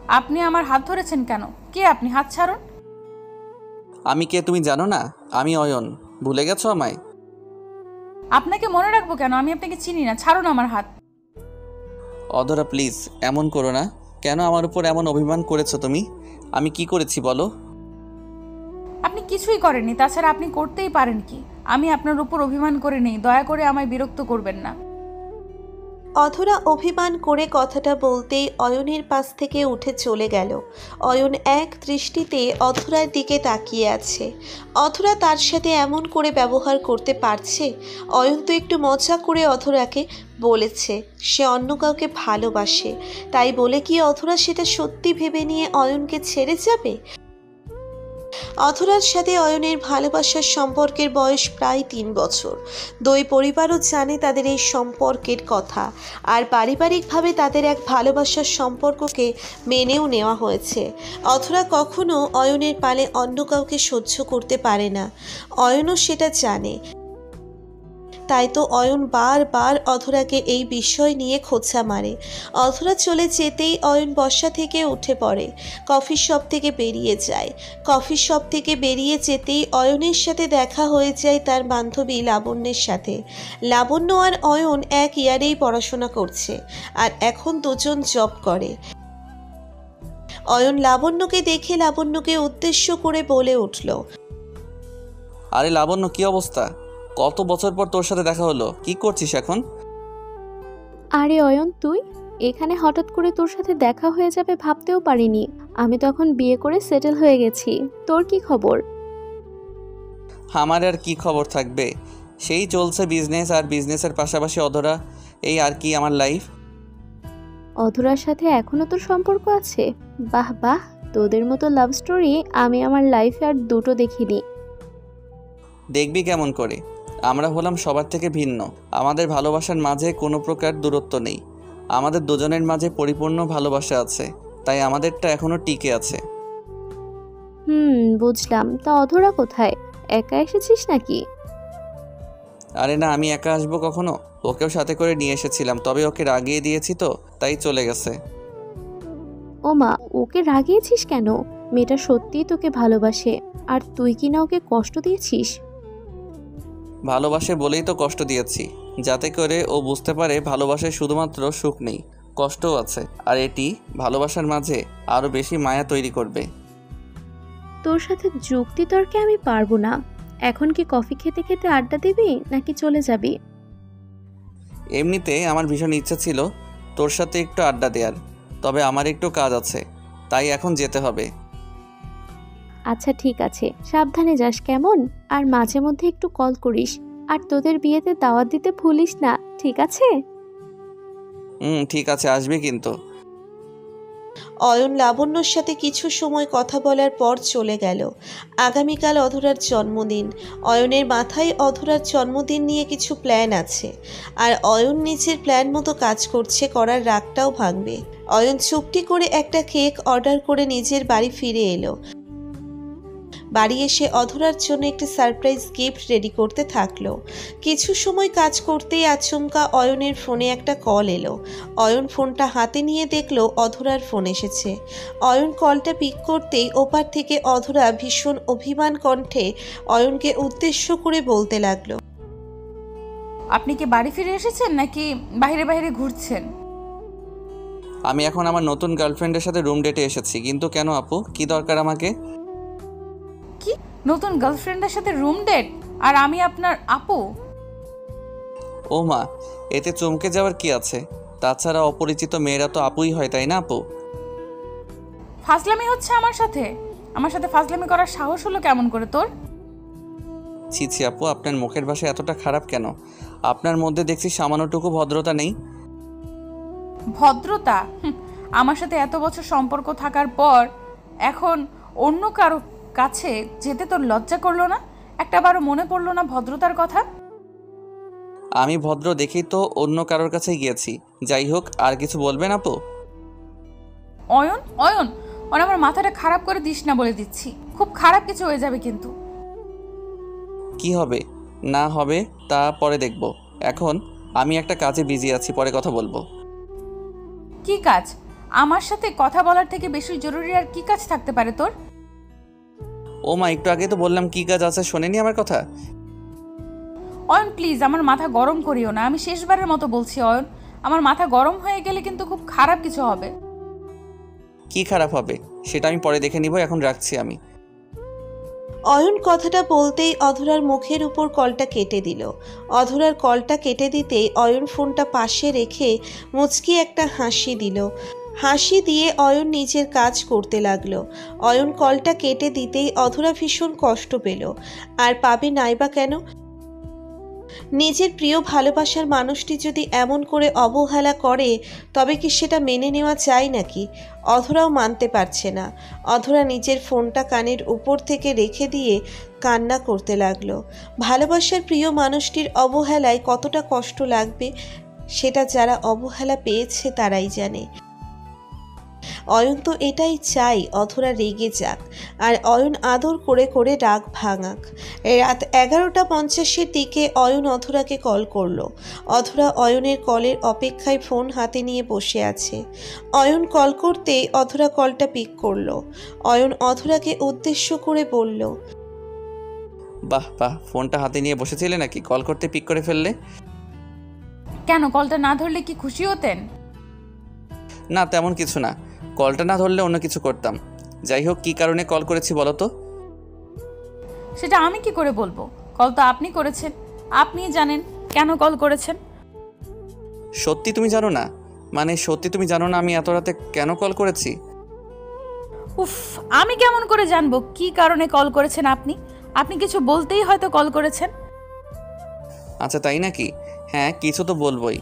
আপনি আমার হাত ধরেছেন কেন? কে আপনি? হাত ছাড়ুন। আমি কে তুমি জানো না? আমি অয়ন, ভুলে গেছো আমায়? আপনাকে মনে রাখবো কেন? আমি আপনাকে চিনি না, ছাড়ুন আমার হাত। অধরা প্লিজ, এমন করো না। কেন আমার উপর এমন অভিমান করেছো তুমি? আমি কি করেছি বলো? আপনি কিছুই করেননি, তাছাড়া আপনি করতেই পারেন কি? আমি আপনার উপর অভিমান করে নেই, দয়া করে আমায় বিরক্ত করবেন না। অধরা অভিমান করে কথাটা বলতেই অয়নের পাশ থেকে উঠে চলে গেল। অয়ন এক দৃষ্টিতে অধরার দিকে তাকিয়ে আছে। অধরা তার সাথে এমন করে ব্যবহার করতে পারছে? অয়ন তো একটু মজা করে অধরাকে বলেছে সে অন্য কাউকে ভালোবাসে, তাই বলে কি অধরা সেটা সত্যি ভেবে নিয়ে অয়নকে ছেড়ে যাবে? অধরার সাথে অয়নের ভালোবাসার সম্পর্কের বয়স প্রায় 3 বছর। দুই পরিবারও জানে তাদের এই সম্পর্কের কথা, আর পারিবারিকভাবে তাদের এক ভালোবাসার সম্পর্ককে মেনেও নেওয়া হয়েছে। অধরা কখনো অয়নের পালে অন্য কাউকে সহ্য করতে পারে না, অয়নও সেটা জানে। তাই তো অয়ন বারবার অধরাকে এই বিষয় নিয়ে খোঁচা মারে। অধরা চলে যেতেই অয়ন বসা থেকে উঠে পড়ে, কফি শপ থেকে বেরিয়ে যায়। কফি শপ থেকে বেরিয়ে যেতেই অয়নের সাথে দেখা হয়ে যায় তার বান্ধবী লাবণ্যের সাথে। লাবণ্য আর অয়ন এক ইয়ারেই পড়াশোনা করছে, আর এখন দুজন জব করে। অয়ন লাবণ্যকে দেখে লাবণ্যকে উদ্দেশ্য করে বলে উঠল, আরে লাবণ্য, কি অবস্থা? কত বছর পর তোর সাথে দেখা হলো, কি করছিস এখন? আরে অয়ন, তুই এখানে হঠাৎ করে তোর সাথে দেখা হয়ে যাবে ভাবতেও পারিনি। আমি তখন বিয়ে করে সেটেল হয়ে গেছি। তোর কি খবর? আমার আর কি খবর থাকবে, সেই চলছে বিজনেস, আর বিজনেসের পাশাপাশি অধরা, এই আর কি আমার লাইফ। অধরার সাথে এখনো তোর সম্পর্ক আছে? বাহ বাহ, তোদের মতো লাভ স্টোরি আমি আমার লাইফে আর দুটো দেখিনি। দেখবি কেমন করে, আমরা হলাম সবার থেকে ভিন্ন। আমাদের ভালোবাসার মাঝে কোনো প্রকার দূরত্ব নেই, আমাদের দুজনের মাঝে পরিপূর্ণ ভালোবাসা আছে, তাই আমাদেরটা এখনো টিকে আছে। বুঝলাম। তা অধরা কোথায়? একা এসেছিস নাকি? আরে না, আমি একা আসবো কখনো? ওকেও সাথে করে নিয়ে এসেছিলাম, তবে ওকে রাগিয়ে দিয়েছি তো, তাই চলে গেছে। ও মা, ওকে রাগিয়েছিস কেন? মেয়েটা সত্যিই তোকে ভালোবাসে, আর তুই কি না ওকে কষ্ট দিয়েছিস? ভালোবাসে বলেই তো কষ্ট দিয়েছি, যাতে করে ও বুঝতে পারে ভালোবাসায় শুধুমাত্র সুখ নেই, কষ্টও আছে, আর এটি ভালোবাসার মাঝে আরও বেশি মায়া তৈরি করবে। তোর সাথে যুক্তি তর্কে আমি পারবো না। এখন কি কফি খেতে খেতে আড্ডা দিবি নাকি চলে যাবি? এমনিতে আমার ভীষণ ইচ্ছা ছিল তোর সাথে একটু আড্ডা দেওয়ার, তবে আমার একটু কাজ আছে, তাই এখন যেতে হবে। আচ্ছা ঠিক আছে, সাবধানে যাস কেমন? আর মাঝে মধ্যে একটু কল করিস। আর তোদের বিয়েতে দাওয়াত দিতে ভুলিস না, ঠিক আছে? ঠিক আছে, আসবি কিন্তু। অয়ন লাবণ্যর সাথে কিছু সময় কথা বলার পর চলে গেল। আগামীকাল অধরার জন্মদিন। অয়নের মাথায় অধরার জন্মদিন নিয়ে কিছু প্ল্যান আছে, আর অয়ন নিজের প্ল্যান মতো কাজ করছে, করার রাগটাও ভাঙবে। অয়ন চুপটি করে একটা কেক অর্ডার করে নিজের বাড়ি ফিরে এলো। বাড়ি এসে অধরার জন্য একটি সারপ্রাইজ গিফট রেডি করতে থাকলো। কিছু সময় কাজ করতেই আচমকা অয়নের ফোনে একটা কল এলো। অয়ন ফোনটা হাতে নিয়ে দেখলো অধরার ফোন এসেছে। অয়ন কলটা পিক করতেই ওপার থেকে অধরা ভীষণ অভিমান কণ্ঠে অয়নকে উদ্দেশ্য করে বলতে লাগলো, আপনি কি বাড়ি ফিরে এসেছেন নাকি বাইরে বাইরে ঘুরছেন? আমি এখন আমার নতুন গার্লফ্রেন্ডের সাথে রুম ডেটে এসেছি। কিন্তু কেন আপু, কি দরকার আমাকে? কি? নতুন গার্লফ্রেন্ডের সাথে রুম ডেট? আর আমি আপনার আপু? ও মা, এতে চমকে যাওয়ার কি আছে? তাছাড়া অপরিচিত মেয়েরা তো আপুই হয়, তাই না আপু? ফাজলামি হচ্ছে আমার সাথে? আমার সাথে ফাজলামি করার সাহস হলো কেমন করে তোর? ছি ছি আপু, আপনার মুখের ভাষা এতটা খারাপ কেন? আপনার মধ্যে দেখছি সামান্যটুকু ভদ্রতা নেই। ভদ্রতা? আমার সাথে এত বছর সম্পর্ক থাকার পর এখন অন্য কারো কাছে যেতে তোর লজ্জা করলো না? একটাবারও মনে পড়লো না ভদ্রতার কথা? আমি ভদ্র দেখেই তো অন্য কারোর কাছে গিয়েছি। যাই হোক, আর কিছু বলবেন আপু? অয়ন, অয়ন, ওর আমার মাথাটা খারাপ করে দিস না বলে দিচ্ছি। খুব খারাপ কিছু হয়ে যাবে কিন্তু। কি হবে না হবে তা পরে দেখব। এখন আমি একটা কাজে বিজি আছি, পরে কথা বলবো। কি কাজ? আমার সাথে কথা বলার থেকে বেশি জরুরি আর কি কাজ থাকতে পারে তোর? ও মা, একটু আগে তো বললাম কি কাজ আছে, শোনেনি আমার কথা? অয়ন প্লিজ আমার মাথা গরম করিও না, আমি শেষবারের মতো বলছি অয়ন, আমার মাথা গরম হয়ে গেলে কিন্তু খুব খারাপ কিছু হবে। কি খারাপ হবে সেটা আমি পরে দেখে নিব, এখন রাখছি আমি। অয়ন কথাটা বলতেই অধরার মুখের উপর কলটা কেটে দিল। অধরার কলটা কেটে দিতেই অয়ন ফোনটা পাশে রেখে মুচকি একটা হাসি দিল। হাসি দিয়ে অয়ন নিজের কাজ করতে লাগলো। অয়ন কলটা কেটে দিতেই অধরা ভীষণ কষ্ট পেল। আর পাবে নাইবা কেন? নিজের প্রিয় ভালোবাসার মানুষটি যদি এমন করে অবহেলা করে তবে কি সেটা মেনে নেওয়া যায় নাকি? অধরাও মানতে পারছে না। অধরা নিজের ফোনটা কানের উপর থেকে রেখে দিয়ে কান্না করতে লাগলো। ভালোবাসার প্রিয় মানুষটির অবহেলায় কতটা কষ্ট লাগবে সেটা যারা অবহেলা পেয়েছে তারাই জানে। অয়ন তো এটাই চাই অধরা রেগে যাক, আর অয়ন আদর করে করে রাগ ভাঙাক। রাত 11:50 দিকে অয়ন অধরাকে কল করলো। অধরা অয়নের কলের অপেক্ষায় ফোন হাতে নিয়ে বসে আছে। অয়ন কল করতেই অধরা কলটা পিক করলো। অয়ন অধরাকে উদ্দেশ্য করে বলল, বাহ বাহ, ফোনটা হাতে নিয়ে বসেছিলে নাকি? কল করতে পিক করে ফেললে। কেন, কলটা না ধরলে কি খুশি হতেন? না তেমন কিছু না, কলটা না ধরলে অন্য কিছু করতাম। যাই হোক, কী কারণে কল করেছি বলো তো? সেটা আমি কি করে বলবো? কল তো আপনি করেছেন, আপনিই জানেন কেন কল করেছেন। সত্যি তুমি জানো না? মানে সত্যি তুমি জানো না আমি এত রাতে কেন কল করেছি? উফ, আমি কেমন করে জানবো কি কারণে কল করেছেন আপনি? আপনি কিছু বলতেই হয়তো কল করেছেন। আচ্ছা তাই নাকি? হ্যাঁ কিছু তো বলবোই,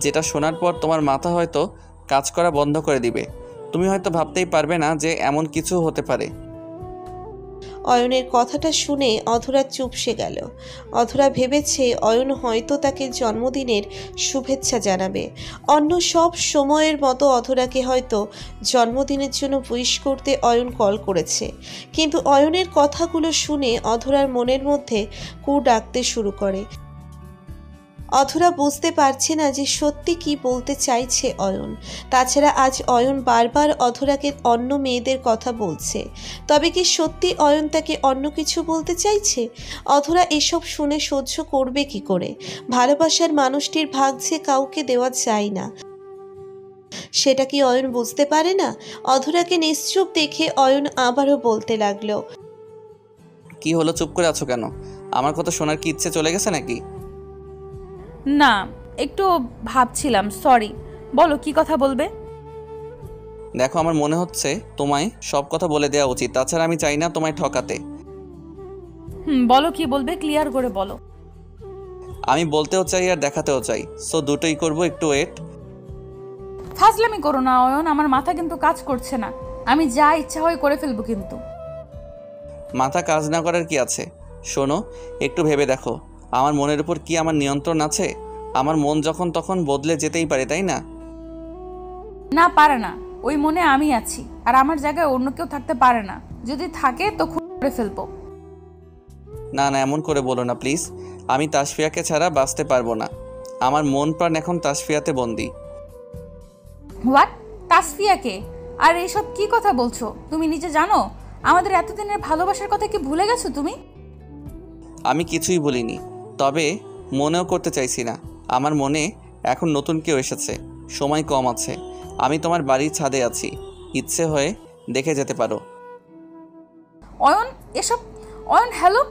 যেটা শোনার পর তোমার মাথা হয়তো কাজ করা বন্ধ করে দিবে। তুমি হয়তো ভাবতেই পারবে না যে এমন কিছু হতে পারে। অয়নের কথাটা শুনে অধরা চুপসে গেল। অধরা ভেবেছে অয়ন হয়তো তাকে জন্মদিনের শুভেচ্ছা জানাবে। অন্য সব সময়ের মতো অধরাকে হয়তো জন্মদিনের জন্য উইশ করতে অয়ন কল করেছে। কিন্তু অয়নের কথাগুলো শুনে অধরার মনের মধ্যে কু ডাকতে শুরু করে। অধরা বুঝতে পারছে না যে সত্যি কি বলতে চাইছে অয়ন। তাছাড়া আজ অয়ন বারবার অধরাকে অন্য মেয়েদের কথা বলছে। তবে কি সত্যি অয়ন তাকে অন্য কিছু বলতে চাইছে? অধরা এসব শুনে সহ্য করবে কি করে? ভালোবাসার মানুষটির ভাগ যে কাউকে দেওয়া যায় না, সেটা কি অয়ন বুঝতে পারে না? অধরাকে নিশ্চুপ দেখে অয়ন আবারও বলতে লাগলো, কি হলো, চুপ করে আছো কেন? আমার কথা শোনার কি ইচ্ছে চলে গেছে নাকি? না, একটু ভাবছিলাম, সরি। বলো কি কথা বলবে। দেখো, আমার মনে হচ্ছে তোমায় সব কথা বলে দেওয়া উচিত। তাছাড়া আমি চাই না তোমায় ঠকাতে। বলো কি বলবে, ক্লিয়ার করে বলো। আমি বলতেও চাই আর দেখাতেও চাই, সো দুটোই করব, একটু ওয়েট। ফাজলামি করো না অয়ন, আমার মাথা কিন্তু কাজ করছে না। আমি যা ইচ্ছা হয় করে ফেলবো কিন্তু। মাথা কাজ না করার কি আছে? শোনো, একটু ভেবে দেখো, আমার মনের উপর কি আমার নিয়ন্ত্রণ আছে? আমার মন যখন তখন বদলে যেতেই পারে, তাই না? না, পারে না। ওই মনে আমি আছি, আর আমার জায়গায় অন্য কেউ থাকতে পারে না। যদি থাকে তো খুন করে ফেলবো। না না, এমন করে বলো না প্লিজ। আমি তাসফিয়াকে ছাড়া বাঁচতে পারবো না। আমার মন প্রাণ এখন তাসফিয়াতে বন্দি। হোয়াট? তাসফিয়াকে? আর এসব কি কথা বলছো? তুমি নিজে জানো আমাদের এতদিনের ভালোবাসার কথা কি ভুলে গেছো তুমি? আমি কিছুই বলিনি, তবে মনেও করতে চাইছি না। আমার মনে এখন নতুন কেউ এসেছে, সময় কম আছে। আমি তোমার বাড়ির ছাদে আছি, ইচ্ছে হয়ে দেখে যেতে পারো। অয়ন, এসব। অয়ন, হ্যালো।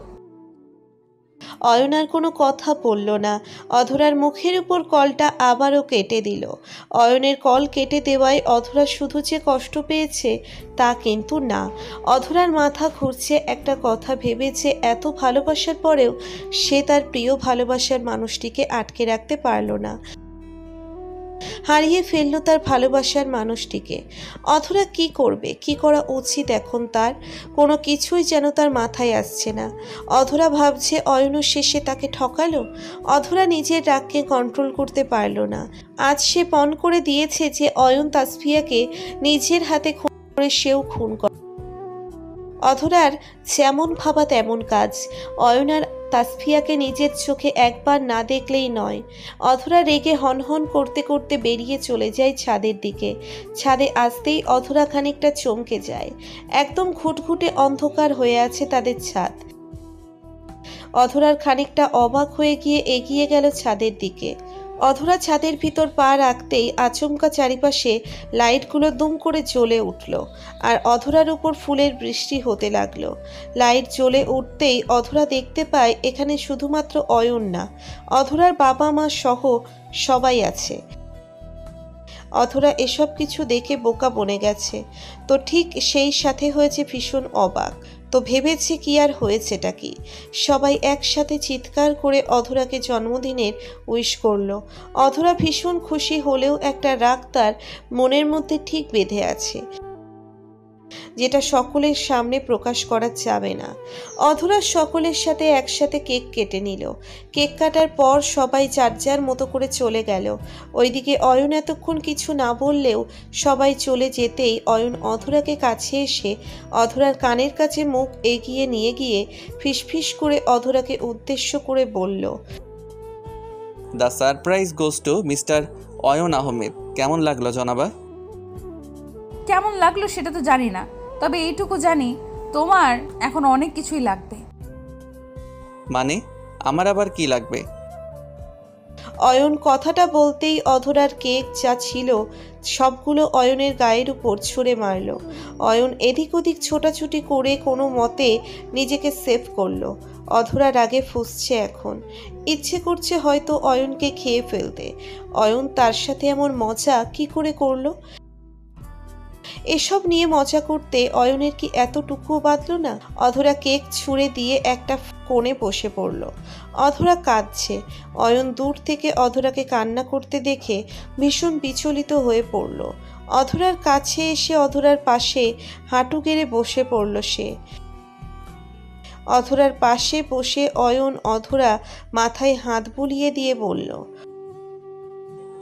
অয়ন আর কোনো কথা বলল না। অধরার মুখের উপর কলটা আবারও কেটে দিল। অয়নের কল কেটে দেওয়ায় অধরা শুধু যে কষ্ট পেয়েছে তা কিন্তু না। অধরার মাথা ঘুরছে একটা কথা ভেবে যে এত ভালোবাসার পরেও সে তার প্রিয় ভালোবাসার মানুষটিকে আটকে রাখতে পারল না, হারিয়ে ফেলল তার ভালোবাসার মানুষটিকে। অধরা কি করবে, কি করা উচিত এখন তার? কোনো কিছুই যেন তার মাথায় আসছে না। অধরা ভাবছে অয়নও শেষে তাকে ঠকালো। অধরা নিজের রাগকে কন্ট্রোল করতে পারল না। আজ সে পণ করে দিয়েছে যে অয়ন তাসফিয়াকে নিজের হাতে খুন করে সেও খুন করে। অধরার যেমন ভাবা তেমন কাজ। অয়ন আর তাসফিয়াকে নিজের চোখে একবার না দেখলেই নয়। অধরা রেগে হনহন করতে করতে বেরিয়ে চলে যায় ছাদের দিকে। ছাদে আসতেই অধরা খানিকটা চমকে যায়। একদম ঘুটঘুটে অন্ধকার হয়ে আছে তাদের ছাদ। অধরার খানিকটা অবাক হয়ে গিয়ে এগিয়ে গেল ছাদের দিকে। অধরা ছাদের ভিতর পা রাখতেই আচমকা চারিপাশে লাইটগুলো দুম করে জ্বলে উঠল, আর অধরার উপর ফুলের বৃষ্টি হতে লাগলো। লাইট জ্বলে উঠতেই অধরা দেখতে পায় এখানে শুধুমাত্র অয়ন না, অধরার বাবা মা সহ সবাই আছে। অধরা এসব কিছু দেখে বোকা বনে গেছে, তো ঠিক সেই সাথে হয়েছে ভীষণ অবাক। তো ভেবেছে কি আর হয়েছেটা কি। সবাই একসাথে চিৎকার করে অধরাকে জন্মদিনের উইশ করলো। অধরা ভীষণ খুশি হলেও একটা রাগ তার মনের মধ্যে ঠিক বেঁধে আছে, যেটা সকলের সামনে প্রকাশ করা যাবে না। অধরা সকলের সাথে একসাথে কেক কেটে নিল। কেক কাটার পর সবাই যার যার মতো করে চলে গেল। ওইদিকে অয়ন এতক্ষণ কিছু না বললেও সবাই চলে যেতেই অয়ন অধরাকে কাছে এসে অধরার কানের কাছে মুখ এগিয়ে নিয়ে গিয়ে ফিসফিস করে অধরাকে উদ্দেশ্য করে বলল, the surprise goes to mister Ayan Ahmed. কেমন লাগলো জনাবা? কেমন লাগলো সেটা তো জানি না, তবে এইটুকু জানি তোমার এখন অনেক কিছুই লাগবে। মানে আমার আবার কি লাগবে? অয়ন কথাটা বলতেই অধরার কেক যা ছিল সবগুলো অয়নের গায়ের উপর ছুঁড়ে মারল। অয়ন এদিক ওদিক ছোটাছুটি করে কোনো মতে নিজেকে সেভ করলো। অধরা রাগে ফুঁসছে এখন, ইচ্ছে করছে হয়তো অয়নকে খেয়ে ফেলতে। অয়ন তার সাথে এমন মজা কি করে করলো? এসব নিয়ে মজা করতে অয়নের কি এতটুকুও বাঁধল না? অধরা কেক ছুঁড়ে দিয়ে একটা কোণে বসে পড়ল। অধরা কাঁদছে। অয়ন দূর থেকে অধরাকে কান্না করতে দেখে ভীষণ বিচলিত হয়ে পড়ল। অধরার কাছে এসে অধরার পাশে হাঁটু গেড়ে বসে পড়ল সে। অধরার পাশে বসে অয়ন অধরা মাথায় হাত বুলিয়ে দিয়ে বলল,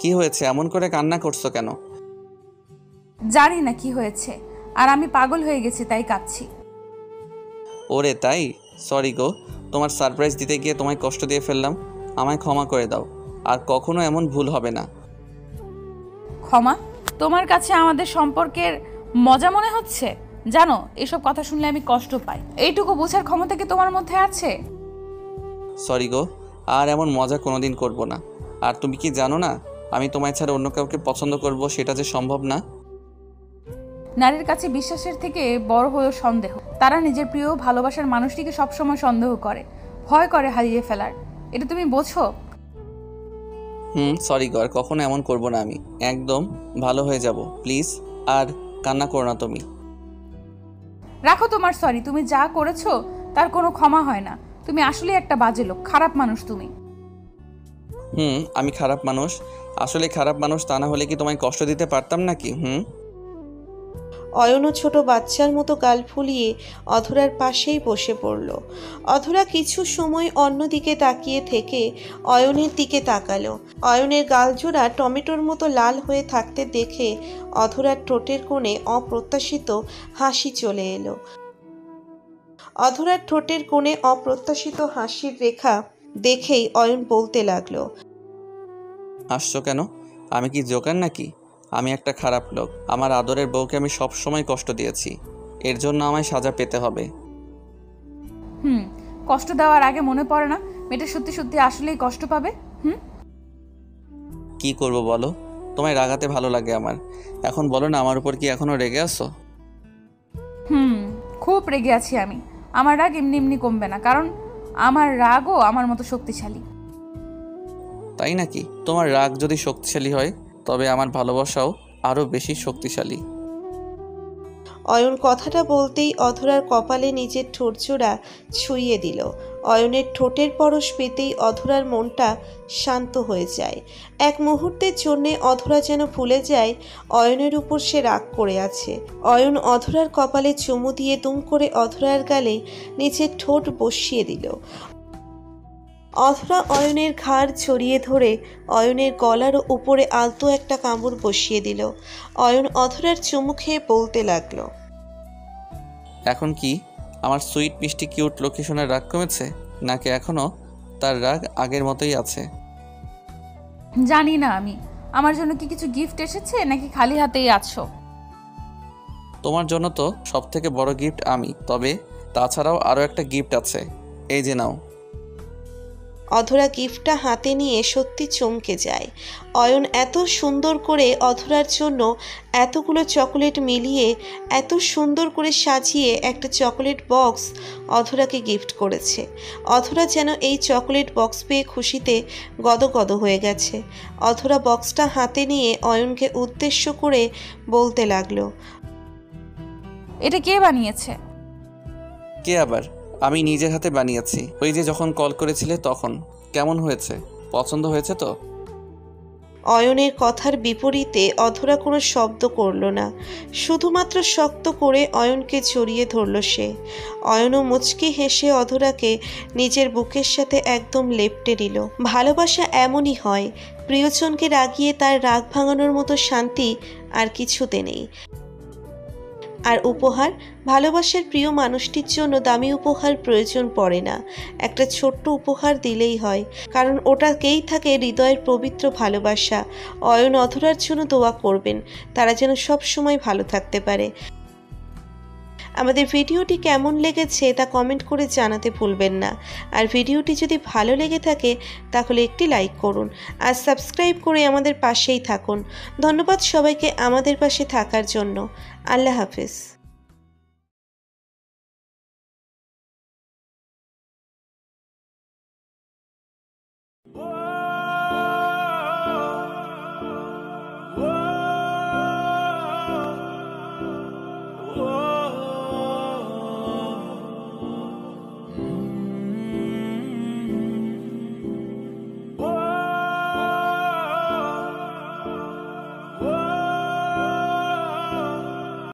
কি হয়েছে? এমন করে কান্না করছো কেন? জানি না কি হয়েছে, আর আমি পাগল হয়ে গেছি তাই কাঁদছি। ওরে তাই? সরি গো, তোমার সারপ্রাইজ দিতে গিয়ে তোমায় কষ্ট দিয়ে ফেললাম। আমায় ক্ষমা করে দাও, আর কখনো এমন ভুল হবে না। ক্ষমা? তোমার কাছে আমাদের সম্পর্কের মজা মনে হচ্ছে? জানো, এসব কথা শুনলে আমি কষ্ট পাই। এইটুকু বোঝার ক্ষমতা কি তোমার মধ্যে আছে? সরি গো, আর এমন মজা কোনোদিন করব না। আর তুমি কি জানো না, আমি তোমায় ছাড়া অন্য কাউকে পছন্দ করব সেটা যে সম্ভব না। নারীর কাছে বিশ্বাসের থেকে বড় হলো সন্দেহ। তারা নিজের প্রিয় ভালোবাসার মানুষটিকে সবসময় সন্দেহ করে, ভয় করে হারিয়ে ফেলার। এটা তুমি বোঝো? সরি গো, আর কখনো এমন করব না আমি। একদম ভালো হয়ে যাব, প্লিজ। আর কান্না করো না তুমি। রাখো তোমার সরি। তুমি যা করেছো তার কোনো ক্ষমা হয় না। তুমি আসলে একটা বাজে লোক, খারাপ মানুষ তুমি। আমি খারাপ মানুষ? আসলে খারাপ মানুষ, তা না হলে কি তোমায় কষ্ট দিতে পারতাম নাকি? অয়নও ছোট বাচ্চার মতো গাল ফুলিয়ে অধরার পাশেই বসে পড়ল। অধরা কিছু সময় অন্যদিকে তাকিয়ে থেকে অয়নের দিকে তাকালো। অয়নের গালজোড়া টমেটোর মতো লাল হয়ে থাকতে দেখে অধরার ঠোঁটের কোণে অপ্রত্যাশিত হাসি চলে এলো। অধরার ঠোঁটের কোণে অপ্রত্যাশিত হাসির রেখা দেখেই অয়ন বলতে লাগলো, হাসছো কেন? আমি কি জোকার নাকি? আমি একটা খারাপ লোক। আমার আদরের বউকে আমি সব সময় কষ্ট দিয়েছি, এর জন্য আমায় সাজা পেতে হবে। কষ্ট দেওয়ার আগে মনে পড়ে না মেয়েটা সত্যি সত্যি আসলেই কষ্ট পাবে? কি করব বলো? তোমায় রাগাতে ভালো লাগে আমার। এখন বলো না, আমার উপর কি এখনো রেগে আছো? খুব রেগে আছি আমি। আমার রাগ এমনি এমনি কমবে না, কারণ আমার রাগও আমার মতো শক্তিশালী। তাই নাকি? তোমার রাগ যদি শক্তিশালী হয়, তবে আমার ভালোবাসাও আরও বেশি শক্তিশালী। অয়ন কথাটা বলতেই অধরার কপালে নিজের ঠোঁটজোড়া ছুঁয়ে দিল। অয়নের ঠোঁটের পরশ পেতেই অধরার মনটা শান্ত হয়ে যায়। এক মুহূর্তের জন্যে অধরা যেন ভুলে যায় অয়নের উপর সে রাগ করে আছে। অয়ন অধরার কপালে চুমু দিয়ে দুম করে অধরার গালে নিজের ঠোঁট বসিয়ে দিল। অধরা অয়নের ঘাড় ছড়িয়ে ধরে অয়নের গলার উপরে আলতো একটা কামড় বসিয়ে দিল। অয়ন অধরার চুমু খেয়ে বলতে লাগলো, এখন কি আমার সুইট মিষ্টি কিউট লোকেশনের রাগ কমেছে? নাকি এখনও তার রাগ আগের মতোই আছে? জানি না আমি। আমার জন্য কি কিছু গিফট এসেছে নাকি খালি হাতেই আছো? তোমার জন্য তো সবথেকে বড় গিফট আমি, তবে তাছাড়াও আরও একটা গিফট আছে, এই যে নাও। অধরা গিফটটা হাতে নিয়ে সত্যি চমকে যায়। অয়ন এত সুন্দর করে অধরার জন্য এতগুলো চকোলেট মিলিয়ে এত সুন্দর করে সাজিয়ে একটা চকোলেট বক্স অধরাকে গিফট করেছে। অধরা যেন এই চকোলেট বক্স পেয়ে খুশিতে গদগদ হয়ে গেছে। অধরা বক্সটা হাতে নিয়ে অয়নকে উদ্দেশ্য করে বলতে লাগলো, এটা কে বানিয়েছে? কে আবার? আমি নিজের হাতে বানিয়েছি। ওই যে যখন কল করেছিলে তখন। কেমন হয়েছে? পছন্দ হয়েছে তো? অয়নের কথার বিপরীতে অধরা কোনো শব্দ করল না, শুধুমাত্র শক্ত করে অয়নকে জড়িয়ে ধরল সে। অয়নও মুচকি হেসে অধরাকে নিজের বুকের সাথে একদম লেপ্টে নিল। ভালোবাসা এমনই হয়, প্রিয়জনকে রাগিয়ে তার রাগ ভাঙানোর মতো শান্তি আর কিছুতে নেই। আর উপহার, ভালোবাসার প্রিয় মানুষটির জন্য দামি উপহার প্রয়োজন পড়ে না, একটা ছোট্ট উপহার দিলেই হয়, কারণ ওটাকেই থাকে হৃদয়ের পবিত্র ভালোবাসা। অয়ন অধরার জন্য দোয়া করবেন, তারা যেন সব সময় ভালো থাকতে পারে। আমাদের ভিডিওটি কেমন লেগেছে তা কমেন্ট করে জানাতে ভুলবেন না। আর ভিডিওটি যদি ভালো লেগে থাকে তাহলে একটি লাইক করুন আর সাবস্ক্রাইব করে আমাদের পাশেই থাকুন। ধন্যবাদ সবাইকে আমাদের পাশে থাকার জন্য। আল্লাহ হাফেজ।